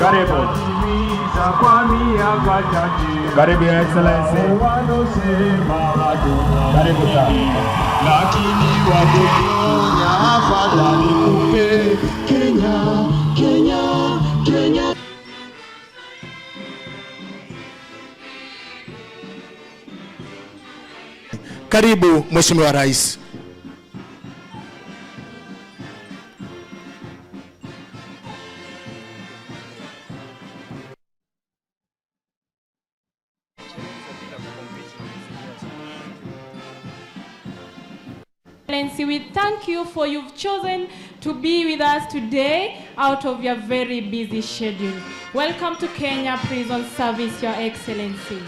Karibu. Karibu Your Excellency. Karibu sana. Lakini wadunia afadhali kupe Kenya, Kenya, Kenya. Karibu Mheshimiwa Rais. We thank you for you've chosen to be with us today out of your very busy schedule. Welcome to Kenya Prison Service, Your Excellency.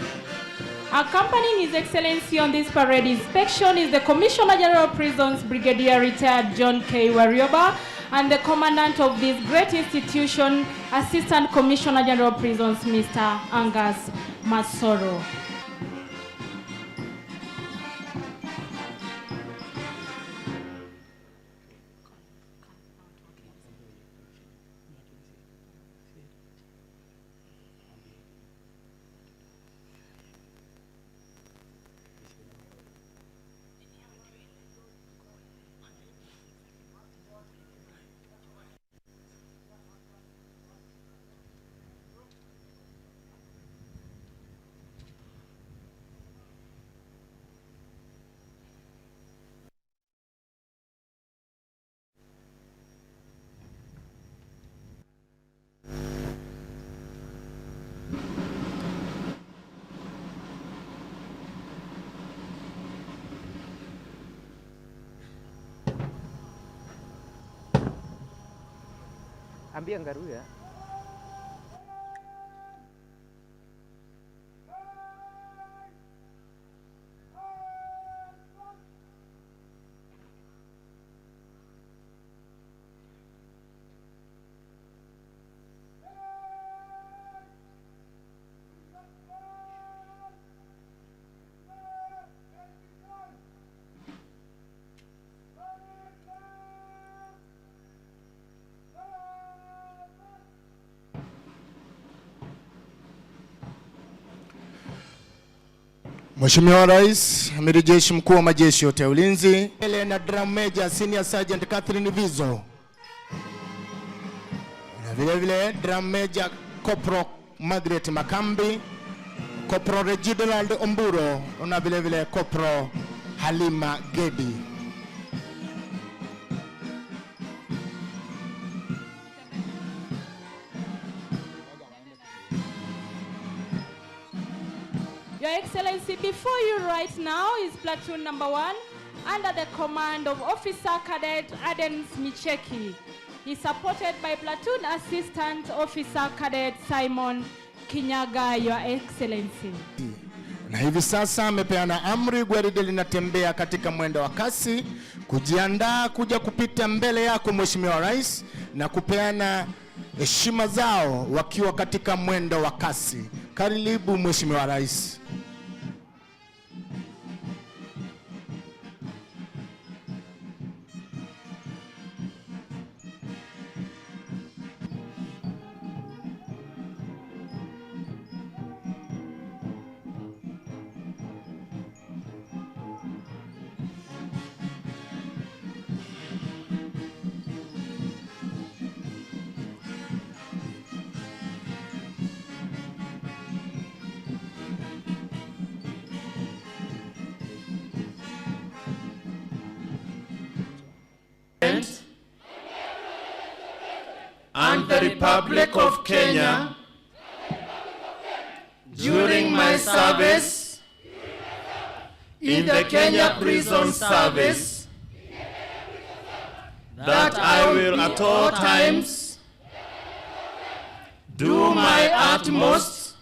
Accompanying His Excellency on this parade inspection is the Commissioner General of Prisons, Brigadier Retired John K. Warioba, and the Commandant of this great institution, Assistant Commissioner General of Prisons, Mr. Angus Masoro. Ambia Ngaruya. Mheshimiwa Rais, Amiri Jeshi Mkuu wa Majeshi yote ya Ulinzi, na Drum Major Senior Sergeant Catherine Vizo, na vile vile Drum Major Corporal Margaret Makambi, Corporal Reginald Omburo, na vile vile Corporal Halima Gedi. Your Excellency, before you right now is platoon number 1 under the command of Officer Cadet Adens Micheki. He's supported by platoon assistant Officer Cadet Simon Kinyaga, Your Excellency. Na hivi sasa amepeana amri gwaride linatembea katika mwendo wa kasi kujiandaa kuja kupita mbele yako Mheshimiwa Rais na kupeana heshima zao wakiwa katika mwendo wa kasi. Karibu Mheshimiwa Rais. And the Republic of Kenya during my service in the Kenya Prison Service, that I will at all times do my utmost,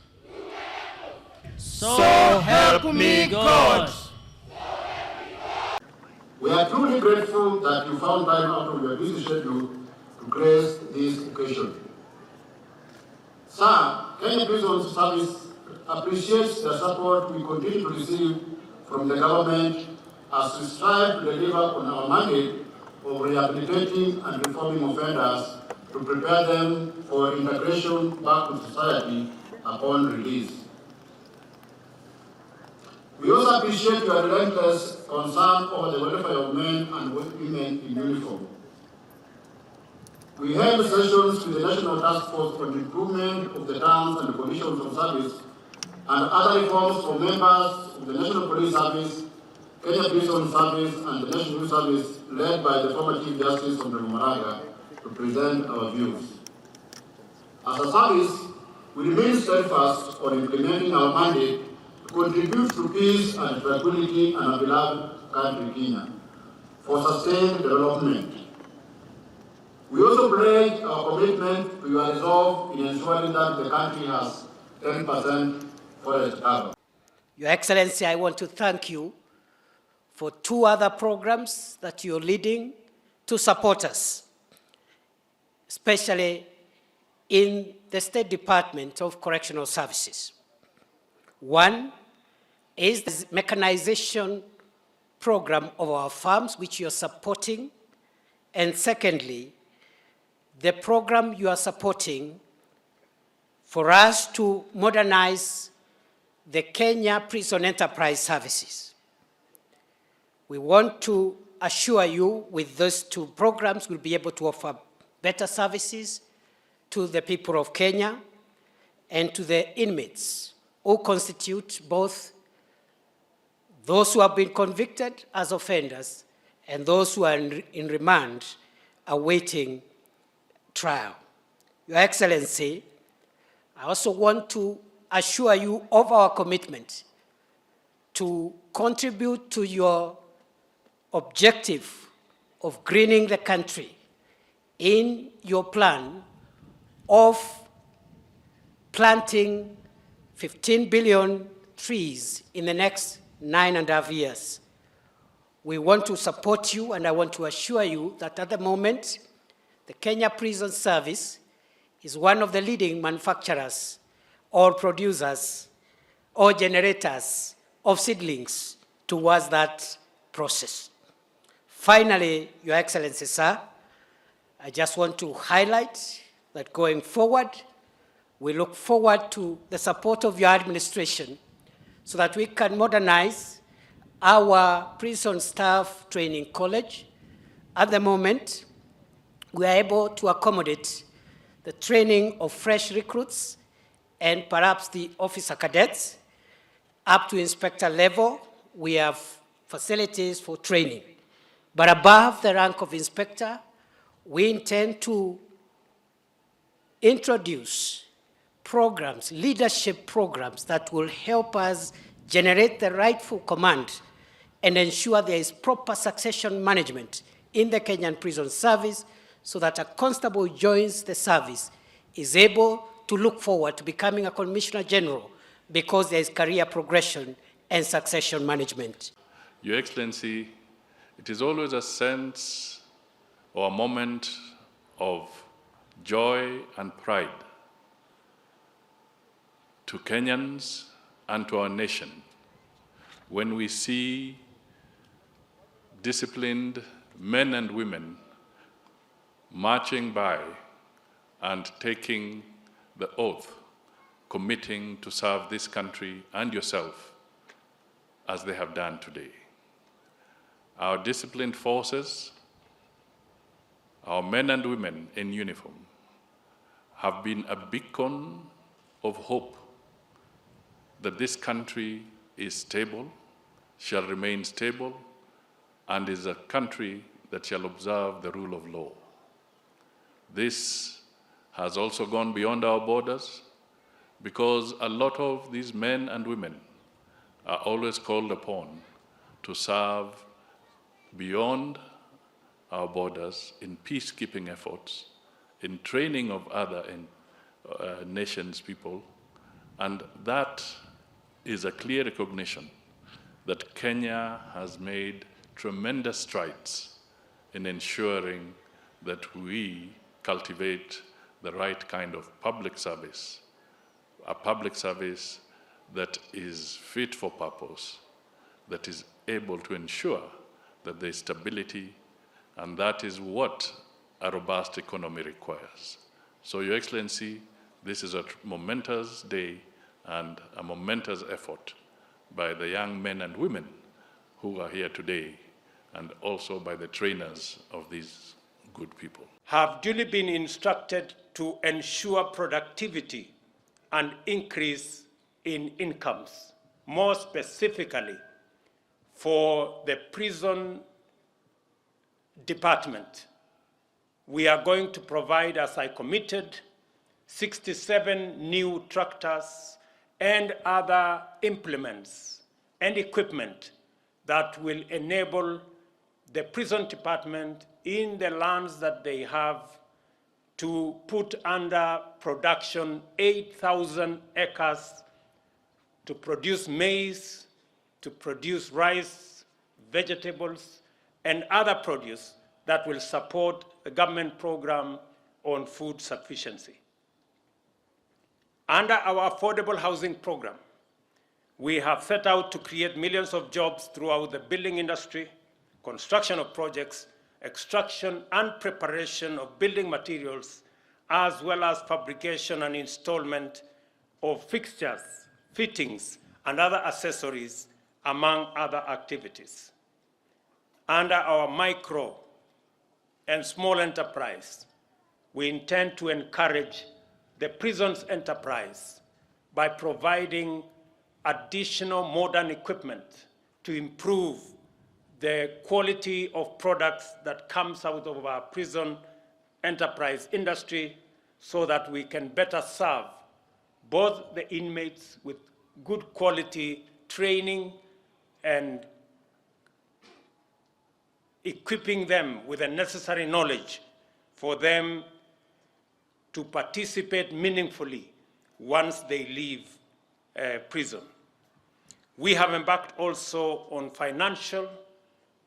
so help me God. We are truly grateful that you found time out of your busy schedule to grace this occasion. Sir, Kenya Prison Service appreciates the support we continue to receive from the government as we strive to deliver on our mandate of rehabilitating and reforming offenders to prepare them for integration back to society upon release. We also appreciate your relentless concern over the welfare of men and women in uniform. We held sessions with the National Task Force on the improvement of the terms and conditions of service and other reforms for members of the National Police Service, Kenya Prison Service, and the National Youth Service, led by the former Chief Justice Honorable Maraga, to present our views. As a service, we remain steadfast on implementing our mandate to contribute to peace and tranquility in our beloved country, Kenya, for sustained development. We also pledge our commitment to your resolve in ensuring that the country has 10% forest cover. Your Excellency, I want to thank you for 2 other programs that you're leading to support us, especially in the State Department of Correctional Services. One is the mechanization program of our farms, which you're supporting, and secondly, the program you are supporting for us to modernize the Kenya Prison Enterprise Services. We want to assure you with those 2 programs we'll be able to offer better services to the people of Kenya and to the inmates who constitute both those who have been convicted as offenders and those who are in remand awaiting trial. Your Excellency, I also want to assure you of our commitment to contribute to your objective of greening the country in your plan of planting 15 billion trees in the next 9.5 years. We want to support you, and I want to assure you that at the moment, the Kenya Prison Service is one of the leading manufacturers or producers or generators of seedlings towards that process. Finally, Your Excellency, sir, I just want to highlight that going forward, we look forward to the support of your administration so that we can modernize our prison staff training college. At the moment, we are able to accommodate the training of fresh recruits and perhaps the officer cadets. Up to inspector level, we have facilities for training. But above the rank of inspector, we intend to introduce programs, leadership programs that will help us generate the rightful command and ensure there is proper succession management in the Kenyan Prison Service, so that a constable who joins the service is able to look forward to becoming a Commissioner General because there is career progression and succession management. Your Excellency, it is always a sense or a moment of joy and pride to Kenyans and to our nation when we see disciplined men and women marching by and taking the oath, committing to serve this country and yourself as they have done today. Our disciplined forces, our men and women in uniform, have been a beacon of hope that this country is stable, shall remain stable, and is a country that shall observe the rule of law. This has also gone beyond our borders, because a lot of these men and women are always called upon to serve beyond our borders in peacekeeping efforts, in training of other nations' people, and that is a clear recognition that Kenya has made tremendous strides in ensuring that we cultivate the right kind of public service, a public service that is fit for purpose, that is able to ensure that there is stability And that is what a robust economy requires. So, Your Excellency, this is a momentous day and a momentous effort by the young men and women who are here today, and also by the trainers of these good people. Have duly been instructed to ensure productivity and increase in incomes, more specifically for the prison department. We are going to provide, as I committed, 67 new tractors and other implements and equipment that will enable the prison department in the lands that they have to put under production 8,000 acres to produce maize, to produce rice, vegetables, and other produce that will support the government program on food sufficiency. Under our affordable housing program, we have set out to create millions of jobs throughout the building industry, construction of projects, extraction and preparation of building materials, as well as fabrication and installation of fixtures, fittings, and other accessories, among other activities. Under our micro and small enterprise, we intend to encourage the prison's enterprise by providing additional modern equipment to improve the quality of products that comes out of our prison enterprise industry, so that we can better serve both the inmates with good quality training and equipping them with the necessary knowledge for them to participate meaningfully once they leave prison. We have embarked also on financial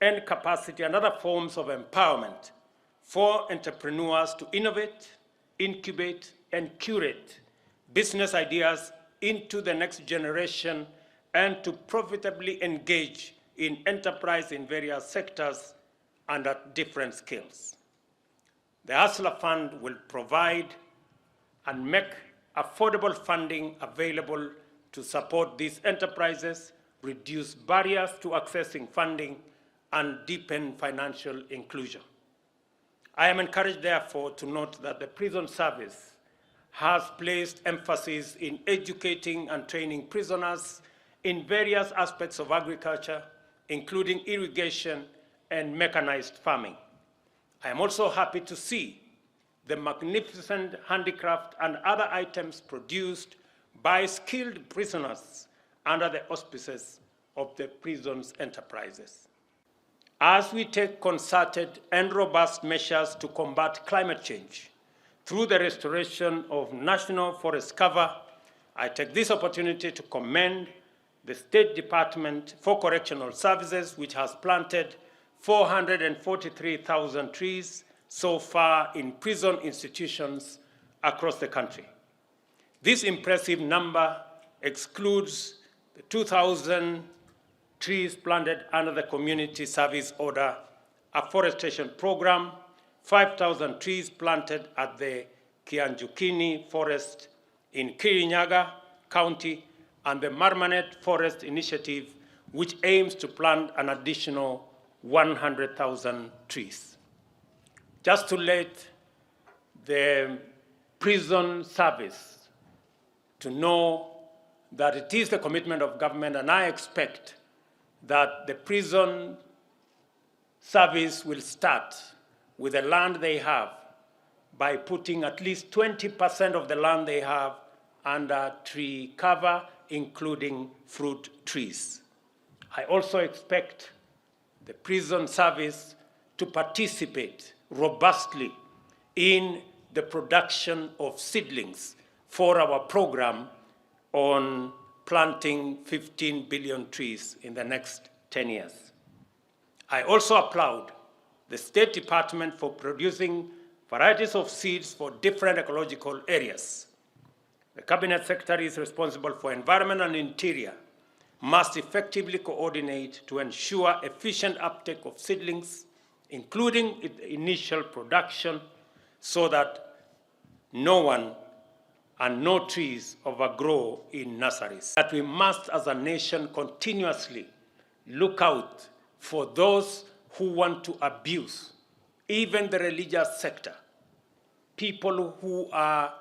and capacity and other forms of empowerment for entrepreneurs to innovate, incubate, and curate business ideas into the next generation and to profitably engage in enterprise in various sectors and at different scales. The Hustler Fund will provide and make affordable funding available to support these enterprises, reduce barriers to accessing funding, and deepen financial inclusion. I am encouraged, therefore, to note that the prison service has placed emphasis in educating and training prisoners in various aspects of agriculture, including irrigation and mechanized farming. I am also happy to see the magnificent handicraft and other items produced by skilled prisoners under the auspices of the prison's enterprises. As we take concerted and robust measures to combat climate change through the restoration of national forest cover, I take this opportunity to commend the State Department for Correctional Services, which has planted 443,000 trees so far in prison institutions across the country. This impressive number excludes the 2,000 trees planted under the Community Service Order Afforestation Program, 5,000 trees planted at the Kianjukini Forest in Kirinyaga County, and the Marmanet Forest Initiative, which aims to plant an additional 100,000 trees. Just to let the prison service to know that it is the commitment of government, and I expect that the prison service will start with the land they have by putting at least 20% of the land they have under tree cover, including fruit trees. I also expect the prison service to participate robustly in the production of seedlings for our program on planting 15 billion trees in the next 10 years. I also applaud the State Department for producing varieties of seeds for different ecological areas. The Cabinet Secretary is responsible for Environment and Interior, must effectively coordinate to ensure efficient uptake of seedlings including its initial production, so that no one and no trees overgrow in nurseries. That we must, as a nation, continuously look out for those who want to abuse even the religious sector, people who are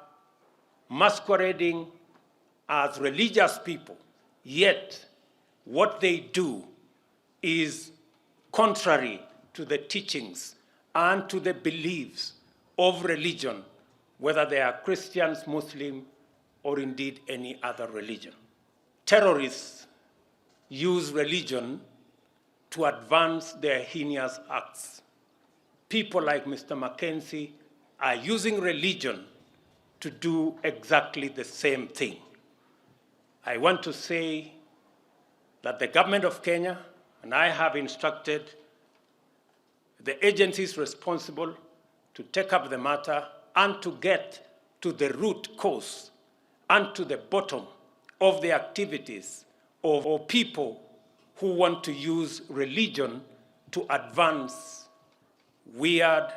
masquerading as religious people, yet what they do is contrary to the teachings and to the beliefs of religion, whether they are Christians, Muslim, or indeed any other religion. Terrorists use religion to advance their heinous acts. People like Mr. Mackenzie are using religion to do exactly the same thing. I want to say that the government of Kenya, and I have instructed the agencies responsible to take up the matter and to get to the root cause and to the bottom of the activities of people who want to use religion to advance weird,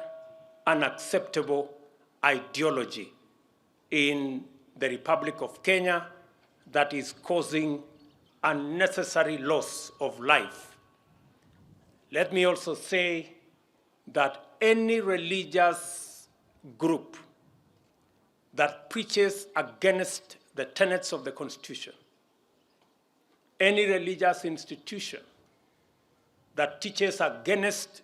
unacceptable ideology in the Republic of Kenya that is causing unnecessary loss of life. Let me also say that any religious group that preaches against the tenets of the Constitution, any religious institution that teaches against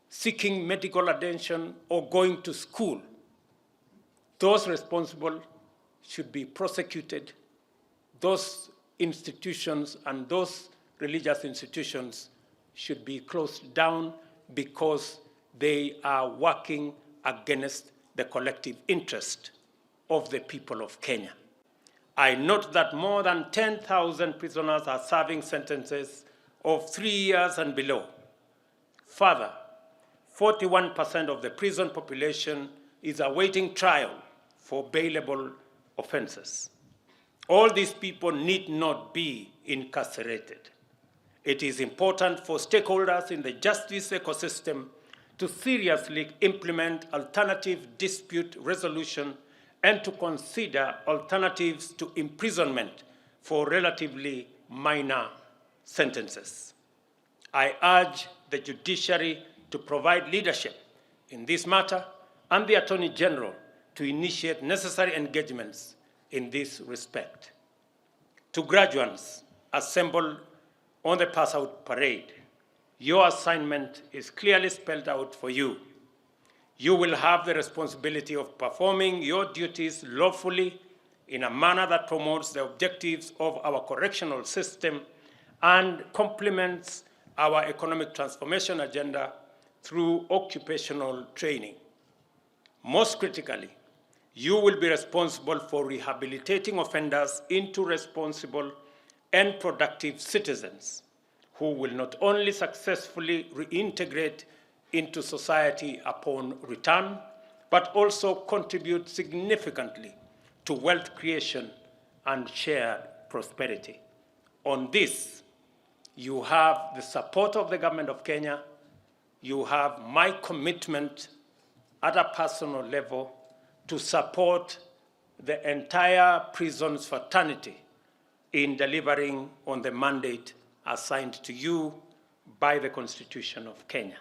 seeking medical attention or going to school, those responsible should be prosecuted. Those institutions and those religious institutions should be closed down because they are working against the collective interest of the people of Kenya. I note that more than 10,000 prisoners are serving sentences of 3 years and below. Further, 41% of the prison population is awaiting trial for bailable offenses. All these people need not be incarcerated. It is important for stakeholders in the justice ecosystem to seriously implement alternative dispute resolution and to consider alternatives to imprisonment for relatively minor sentences. I urge the judiciary to provide leadership in this matter and the Attorney General to initiate necessary engagements in this respect. To graduates assembled on the pass-out parade, your assignment is clearly spelled out for you. You will have the responsibility of performing your duties lawfully in a manner that promotes the objectives of our correctional system and complements our economic transformation agenda through occupational training. Most critically, you will be responsible for rehabilitating offenders into responsible and productive citizens who will not only successfully reintegrate into society upon return, but also contribute significantly to wealth creation and shared prosperity. On this, you have the support of the government of Kenya. You have my commitment at a personal level to support the entire prisons fraternity in delivering on the mandate assigned to you by the Constitution of Kenya.